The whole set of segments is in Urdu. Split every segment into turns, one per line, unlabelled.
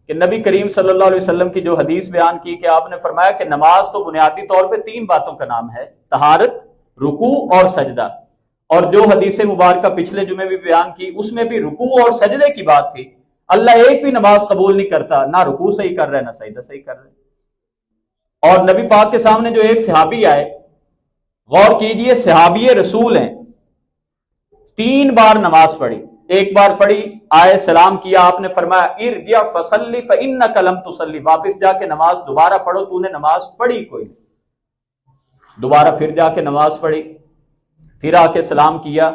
کہ نبی کریم صلی اللہ علیہ وسلم کی جو حدیث بیان کی کہ آپ نے فرمایا کہ نماز تو بنیادی طور پہ 3 باتوں کا نام ہے، طہارت، رکوع اور سجدہ. اور جو حدیث مبارکہ پچھلے جمعے بھی بیان کی اس میں بھی رکوع اور سجدے کی بات تھی. اللہ ایک بھی نماز قبول نہیں کرتا، نہ رکوع صحیح کر رہے نہ سجدہ صحیح کر رہے. اور نبی پاک کے سامنے جو ایک صحابی آئے، غور کیجئے، صحابی رسول ہیں، 3 بار نماز پڑھی. ایک بار پڑھی، آئے، سلام کیا، آپ نے فرمایا ارجع فصلی فانک لم تصلی، واپس جا کے نماز دوبارہ پڑھو، تو نے نماز پڑھی کوئی نہیں. دوبارہ پھر جا کے نماز پڑھی، پھر آ کے سلام کیا،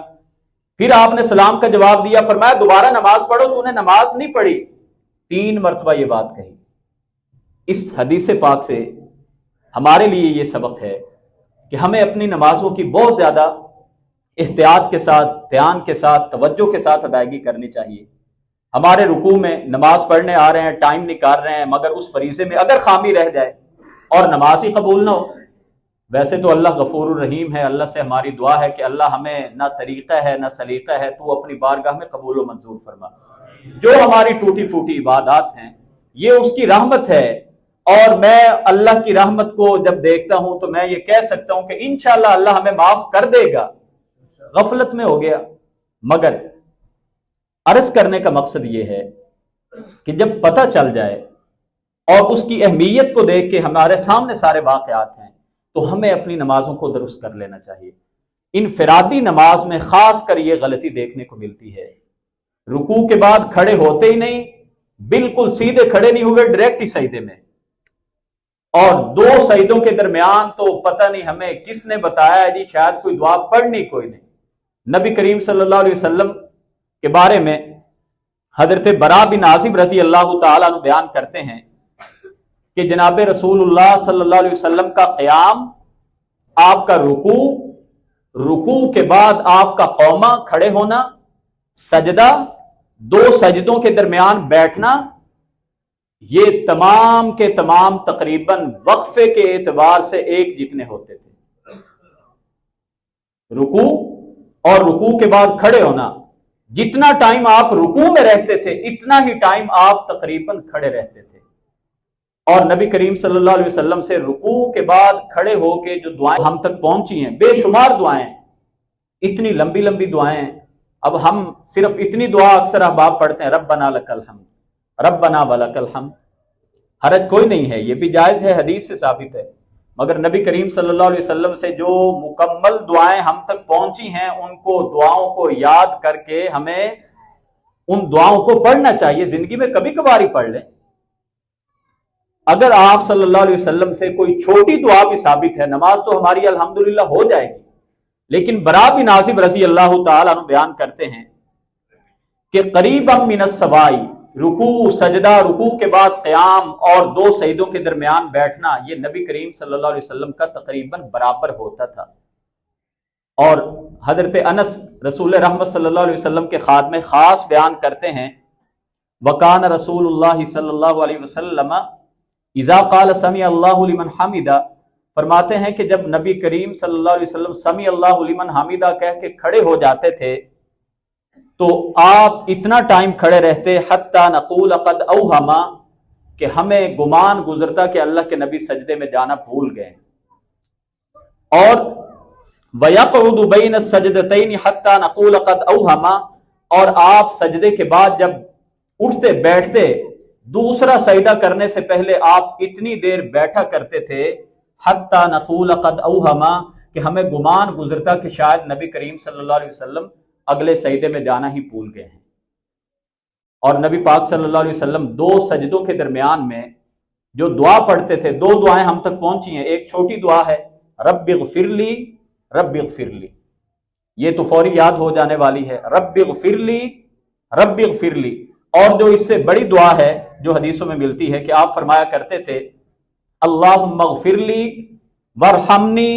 پھر آپ نے سلام کا جواب دیا، فرمایا دوبارہ نماز پڑھو، تو نے نماز نہیں پڑھی. 3 مرتبہ یہ بات کہی. اس حدیث پاک سے ہمارے لیے یہ سبق ہے کہ ہمیں اپنی نمازوں کی بہت زیادہ احتیاط کے ساتھ، دھیان کے ساتھ، توجہ کے ساتھ ادائیگی کرنی چاہیے. ہمارے رکوع میں نماز پڑھنے آ رہے ہیں، ٹائم نکال رہے ہیں، مگر اس فریضے میں اگر خامی رہ جائے اور نماز ہی قبول نہ ہو. ویسے تو اللہ غفور الرحیم ہے، اللہ سے ہماری دعا ہے کہ اللہ ہمیں نہ طریقہ ہے نہ سلیقہ ہے، تو اپنی بارگاہ میں قبول و منظور فرما. جو ہماری ٹوٹی پھوٹی عبادات ہیں یہ اس کی رحمت ہے، اور میں اللہ کی رحمت کو جب دیکھتا ہوں تو میں یہ کہہ سکتا ہوں کہ انشاءاللہ اللہ ہمیں معاف کر دے گا. غفلت میں ہو گیا. مگر عرض کرنے کا مقصد یہ ہے کہ جب پتہ چل جائے اور اس کی اہمیت کو دیکھ کے ہمارے سامنے سارے واقعات ہیں تو ہمیں اپنی نمازوں کو درست کر لینا چاہیے. انفرادی نماز میں خاص کر یہ غلطی دیکھنے کو ملتی ہے، رکوع کے بعد کھڑے ہوتے ہی نہیں، بالکل سیدھے کھڑے نہیں ہوئے، ڈائریکٹ ہی سجدے میں، اور 2 سجدوں کے درمیان تو پتہ نہیں ہمیں کس نے بتایا ہے جی شاید کوئی دعا پڑھنی کوئی نہیں. نبی کریم صلی اللہ علیہ وسلم کے بارے میں حضرت براء بن عازب رضی اللہ تعالیٰ عنہ بیان کرتے ہیں کہ جناب رسول اللہ صلی اللہ علیہ وسلم کا قیام، آپ کا رکوع، رکوع کے بعد آپ کا قومہ کھڑے ہونا، سجدہ، 2 سجدوں کے درمیان بیٹھنا، یہ تمام کے تمام تقریباً وقفے کے اعتبار سے ایک جتنے ہوتے تھے. رکوع اور رکوع کے بعد کھڑے ہونا، جتنا ٹائم آپ رکوع میں رہتے تھے اتنا ہی ٹائم آپ تقریباً کھڑے رہتے تھے. اور نبی کریم صلی اللہ علیہ وسلم سے رکوع کے بعد کھڑے ہو کے جو دعائیں ہم تک پہنچی ہیں، بے شمار دعائیں، اتنی لمبی لمبی دعائیں. اب ہم صرف اتنی دعا اکثر احباب پڑھتے ہیں، ربنا لک الحمد، ربنا ولک الحمد. حرج کوئی نہیں ہے، یہ بھی جائز ہے، حدیث سے ثابت ہے. مگر نبی کریم صلی اللہ علیہ وسلم سے جو مکمل دعائیں ہم تک پہنچی ہیں ان کو، دعاؤں کو یاد کر کے ہمیں ان دعاؤں کو پڑھنا چاہیے. زندگی میں کبھی کبھار ہی پڑھ لیں. اگر آپ صلی اللہ علیہ وسلم سے کوئی چھوٹی دعا بھی ثابت ہے، نماز تو ہماری الحمدللہ ہو جائے گی. لیکن براء بن عازب رضی اللہ تعالیٰ عنہ بیان کرتے ہیں کہ قریبا من السوائی، رکوع، سجدہ، رکوع کے بعد قیام اور 2 سجدوں کے درمیان بیٹھنا، یہ نبی کریم صلی اللہ علیہ وسلم کا تقریباً برابر ہوتا تھا. اور حضرت انس رسول رحمت صلی اللہ علیہ وسلم کے خادم خاص بیان کرتے ہیں، وکان رسول اللہ صلی اللہ علیہ وسلم اذا قال سمع اللہ لمن حمدہ، فرماتے ہیں کہ جب نبی کریم صلی اللہ علیہ وسلم سمع اللہ لمن حمدہ کہہ کے کھڑے ہو جاتے تھے تو آپ اتنا ٹائم کھڑے رہتے حتی نقول قد اوہما، کہ ہمیں گمان گزرتا کہ اللہ کے نبی سجدے میں جانا بھول گئے. اور وَيَقْعُدُ بَيْنَ السَّجْدَتَيْنِ حَتَّى نَقُولَ قَدْ أَوْهَمَا، اور آپ سجدے کے بعد جب اٹھتے بیٹھتے دوسرا سجدہ کرنے سے پہلے آپ اتنی دیر بیٹھا کرتے تھے حَتَّى نَقُولَ قَدْ أَوْهَمَا، کہ ہمیں گمان گزرتا کہ شاید نبی کریم صلی اللہ علیہ وسلم اگلے سجدے میں جانا ہی بھول گئے ہیں. اور نبی پاک صلی اللہ علیہ وسلم 2 سجدوں کے درمیان میں جو دعا پڑھتے تھے، 2 دعائیں ہم تک پہنچی ہیں. ایک چھوٹی دعا ہے رب اغفر لی، رب اغفر لی، یہ تو فوری یاد ہو جانے والی ہے، رب اغفر لی، رب اغفر لی. اور جو اس سے بڑی دعا ہے جو حدیثوں میں ملتی ہے کہ آپ فرمایا کرتے تھے اللہم اغفر لی وارحمنی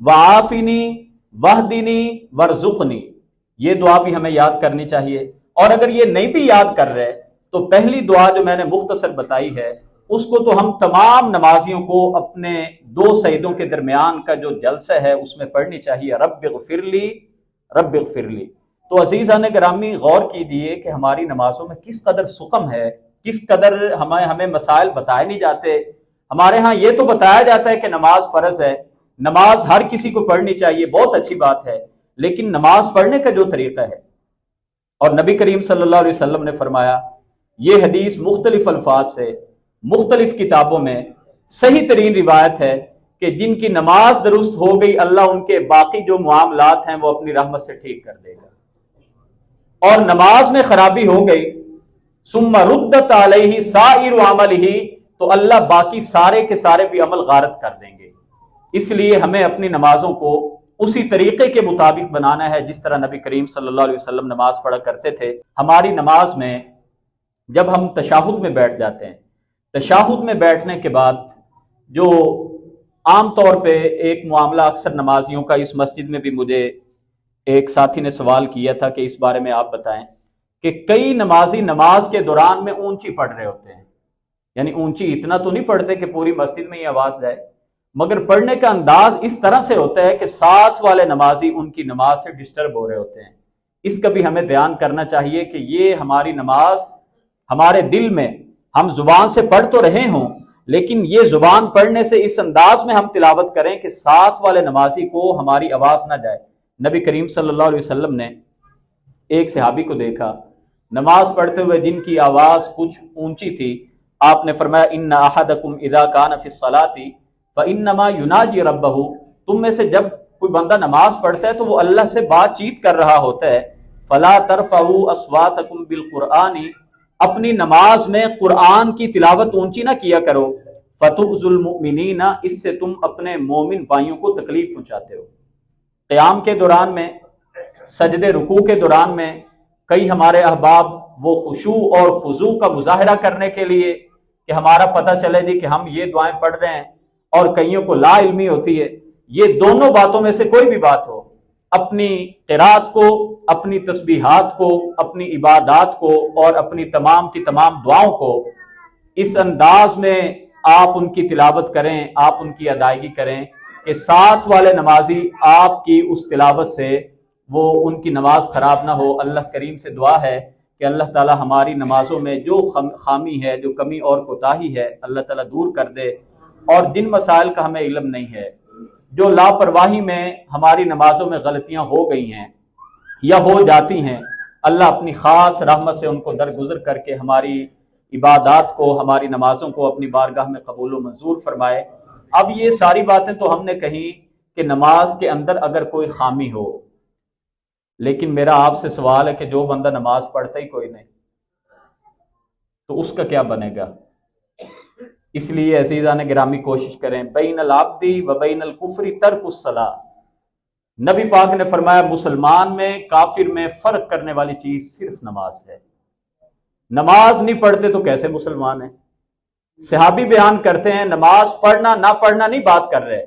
وعافنی واہدنی وارزقنی. یہ دعا بھی ہمیں یاد کرنی چاہیے. اور اگر یہ نہیں بھی یاد کر رہے تو پہلی دعا جو میں نے مختصر بتائی ہے اس کو تو ہم تمام نمازیوں کو اپنے 2 سجدوں کے درمیان کا جو جلسہ ہے اس میں پڑھنی چاہیے، رب اغفر لی، رب اغفر لی. تو عزیزان گرامی غور کیجیے کہ ہماری نمازوں میں کس قدر سقم ہے کس قدر ہمیں مسائل بتائے نہیں جاتے. ہمارے ہاں یہ تو بتایا جاتا ہے کہ نماز فرض ہے، نماز ہر کسی کو پڑھنی چاہیے، بہت اچھی بات ہے، لیکن نماز پڑھنے کا جو طریقہ ہے، اور نبی کریم صلی اللہ علیہ وسلم نے فرمایا، یہ حدیث مختلف الفاظ سے مختلف کتابوں میں صحیح ترین روایت ہے کہ جن کی نماز درست ہو گئی اللہ ان کے باقی جو معاملات ہیں وہ اپنی رحمت سے ٹھیک کر دے گا، اور نماز میں خرابی ہو گئی ثم ردت علیہ سائر عملہ، تو اللہ باقی سارے کے سارے بھی عمل غارت کر دیں گے. اس لیے ہمیں اپنی نمازوں کو اسی طریقے کے مطابق بنانا ہے جس طرح نبی کریم صلی اللہ علیہ وسلم نماز پڑھا کرتے تھے. ہماری نماز میں جب ہم تشہد میں بیٹھ جاتے ہیں، تشہد میں بیٹھنے کے بعد جو عام طور پہ ایک معاملہ اکثر نمازیوں کا، اس مسجد میں بھی مجھے ایک ساتھی نے سوال کیا تھا کہ اس بارے میں آپ بتائیں، کہ کئی نمازی نماز کے دوران میں اونچی پڑھ رہے ہوتے ہیں، یعنی اونچی اتنا تو نہیں پڑھتے کہ پوری مسجد میں ہی آواز جائے، مگر پڑھنے کا انداز اس طرح سے ہوتا ہے کہ ساتھ والے نمازی ان کی نماز سے ڈسٹرب ہو رہے ہوتے ہیں. اس کا بھی ہمیں دھیان کرنا چاہیے کہ یہ ہماری نماز ہمارے دل میں، ہم زبان سے پڑھ تو رہے ہوں لیکن یہ زبان پڑھنے سے اس انداز میں ہم تلاوت کریں کہ ساتھ والے نمازی کو ہماری آواز نہ جائے. نبی کریم صلی اللہ علیہ وسلم نے ایک صحابی کو دیکھا نماز پڑھتے ہوئے جن کی آواز کچھ اونچی تھی، آپ نے فرمایا ان احدکم اذا کان فی الصلاۃ فانما یناجی ربہ، تم میں سے جب کوئی بندہ نماز پڑھتا ہے تو وہ اللہ سے بات چیت کر رہا ہوتا ہے. فلا ترفعوا اصواتکم بالقرآن، اپنی نماز میں قرآن کی تلاوت اونچی نہ کیا کرو. فتؤذوا المؤمنین، اس سے تم اپنے مومن بھائیوں کو تکلیف پہنچاتے ہو. قیام کے دوران میں، سجدے رکوع کے دوران میں کئی ہمارے احباب وہ خشوع اور خضوع کا مظاہرہ کرنے کے لیے کہ ہمارا پتہ چلے جی کہ ہم یہ دعائیں پڑھ رہے ہیں، اور کئیوں کو لا علمی ہوتی ہے. یہ دونوں باتوں میں سے کوئی بھی بات ہو، اپنی قرات کو، اپنی تسبیحات کو، اپنی عبادات کو اور اپنی تمام کی تمام دعاؤں کو اس انداز میں آپ ان کی تلاوت کریں، آپ ان کی ادائیگی کریں کہ ساتھ والے نمازی آپ کی اس تلاوت سے وہ ان کی نماز خراب نہ ہو. اللہ کریم سے دعا ہے کہ اللہ تعالی ہماری نمازوں میں جو خامی ہے، جو کمی اور کوتاہی ہے، اللہ تعالی دور کر دے. اور جن مسائل کا ہمیں علم نہیں ہے، جو لاپرواہی میں ہماری نمازوں میں غلطیاں ہو گئی ہیں یا ہو جاتی ہیں، اللہ اپنی خاص رحمت سے ان کو درگزر کر کے ہماری عبادات کو، ہماری نمازوں کو اپنی بارگاہ میں قبول و منظور فرمائے. اب یہ ساری باتیں تو ہم نے کہیں کہ نماز کے اندر اگر کوئی خامی ہو، لیکن میرا آپ سے سوال ہے کہ جو بندہ نماز پڑھتا ہی کوئی نہیں تو اس کا کیا بنے گا؟ اس لیے عزیزان گرامی کوشش کریں، بین العبد و بین الکفر ترک الصلاۃ. نبی پاک نے فرمایا مسلمان میں کافر میں فرق کرنے والی چیز صرف نماز ہے. نماز نہیں پڑھتے تو کیسے مسلمان ہیں؟ صحابی بیان کرتے ہیں، نماز پڑھنا نہ پڑھنا نہیں بات کر رہے،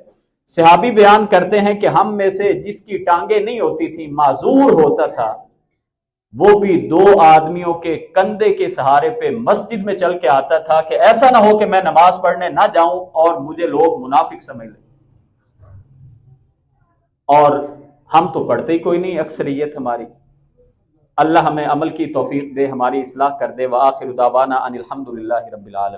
صحابی بیان کرتے ہیں کہ ہم میں سے جس کی ٹانگیں نہیں ہوتی تھی، معذور ہوتا تھا، وہ بھی 2 آدمیوں کے کندھے کے سہارے پہ مسجد میں چل کے آتا تھا کہ ایسا نہ ہو کہ میں نماز پڑھنے نہ جاؤں اور مجھے لوگ منافق سمجھ لیں. اور ہم تو پڑھتے ہی کوئی نہیں، اکثریت ہماری. اللہ ہمیں عمل کی توفیق دے، ہماری اصلاح کر دے. وآخر دعوانا ان الحمد للہ رب العالمین.